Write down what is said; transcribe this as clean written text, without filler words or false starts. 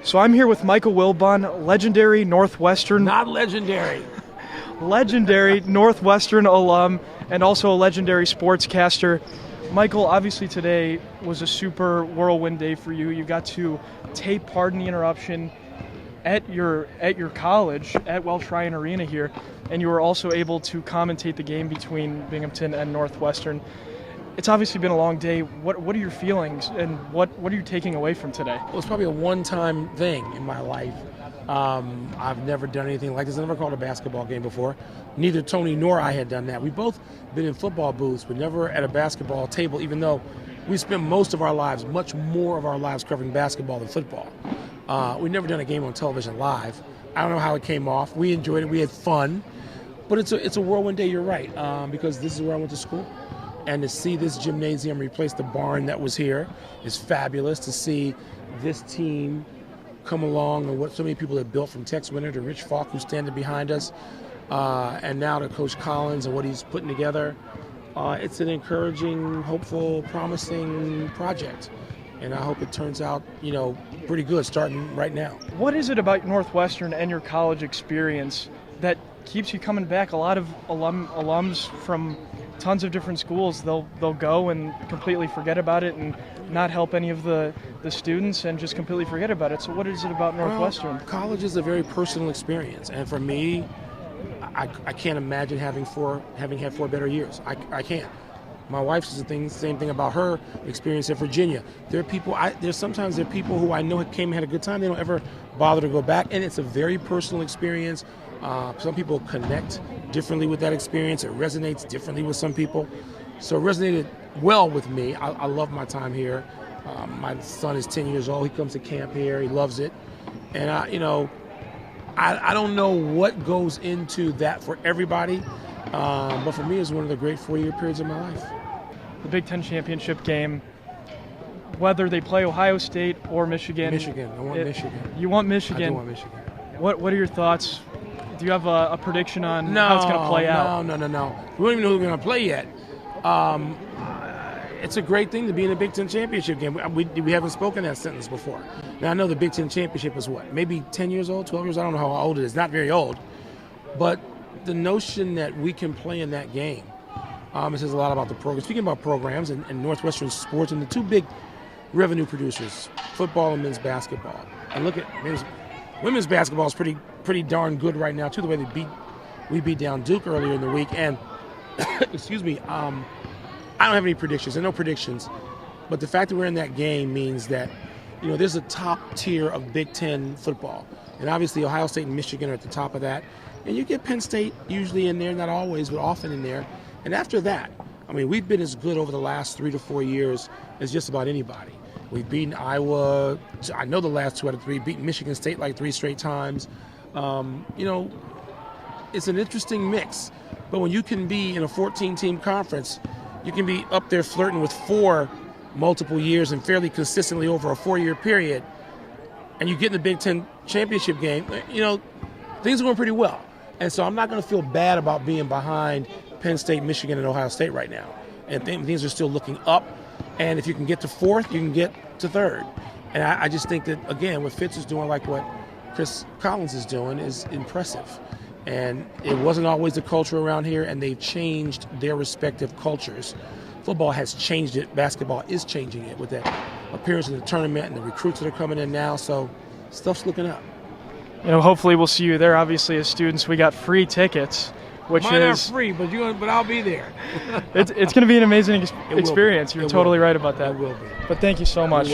So I'm here with Michael Wilbon, legendary Northwestern. Not legendary. Legendary Northwestern alum and also a legendary sportscaster. Michael, obviously today was a super whirlwind day for you. You got to take part in the interruption at your college at Welsh Ryan Arena here, and you were also able to commentate the game between Binghamton and Northwestern. It's obviously been a long day. What are your feelings, and what are you taking away from today? Well, it's probably a one-time thing in my life. I've never done anything like this. I never called a basketball game before. Neither Tony nor I had done that. We both been in football booths, but never at a basketball table, even though we spent most of our lives, much more of our lives, covering basketball than football. We've never done a game on television live. I don't know how it came off. We enjoyed it. We had fun. But it's a whirlwind day, you're right, because this is where I went to school. And to see this gymnasium replace the barn that was here is fabulous. To see this team come along and what so many people have built, from Tex Winter to Rich Falk, who's standing behind us, and now to Coach Collins and what he's putting together. It's an encouraging, hopeful, promising project. And I hope it turns out, pretty good starting right now. What is it about Northwestern and your college experience that keeps you coming back? A lot of alums from tons of different schools, they'll go and completely forget about it and not help any of the students and just completely forget about it. So what is it about Northwestern? Well, college is a very personal experience, and for me, I can't imagine having had 4 better years. I can't. My wife says the same thing about her experience at Virginia. There are people who I know came and had a good time. They don't ever bother to go back, and it's a very personal experience. Some people connect differently with that experience. It resonates differently with some people. So it resonated well with me. I love my time here. My son is 10 years old. He comes to camp here. He loves it. And, I don't know what goes into that for everybody. But for me, it's one of the great 4-year periods of my life. The Big Ten championship game, whether they play Ohio State or Michigan. Michigan. I want Michigan. You want Michigan? I do want Michigan. What are your thoughts? Do you have a prediction on how it's going to play out? No. We don't even know who we're going to play yet. It's a great thing to be in the Big Ten championship game. We haven't spoken that sentence before. Now, I know the Big Ten championship is what? Maybe 10 years old, 12 years? I don't know how old it is. Not very old. But the notion that we can play in that game, it says a lot about the program. Speaking about programs and Northwestern sports and the two big revenue producers, football and men's basketball. And look at women's basketball is pretty darn good right now too. The way we beat down Duke earlier in the week. And excuse me, I don't have any predictions. There are no predictions, but the fact that we're in that game means that there's a top tier of Big Ten football, and obviously Ohio State and Michigan are at the top of that. And you get Penn State usually in there, not always, but often in there. And after that, we've been as good over the last 3 to 4 years as just about anybody. We've beaten Iowa, I know the last 2 out of 3, beaten Michigan State like 3 straight times. It's an interesting mix. But when you can be in a 14-team conference, you can be up there flirting with 4 multiple years and fairly consistently over a 4-year period, and you get in the Big Ten championship game, things are going pretty well. And so I'm not going to feel bad about being behind Penn State, Michigan, and Ohio State right now. And things are still looking up. And if you can get to 4th, you can get to 3rd. And I just think that, again, what Fitz is doing, like what Chris Collins is doing, is impressive. And it wasn't always the culture around here, and they've changed their respective cultures. Football has changed it. Basketball is changing it with that appearance in the tournament and the recruits that are coming in now. So stuff's looking up. Hopefully we'll see you there. Obviously, as students, we got free tickets, which Mine are free, but I'll be there. it's going to be an amazing experience. You're totally right about that. It will be. But thank you so much.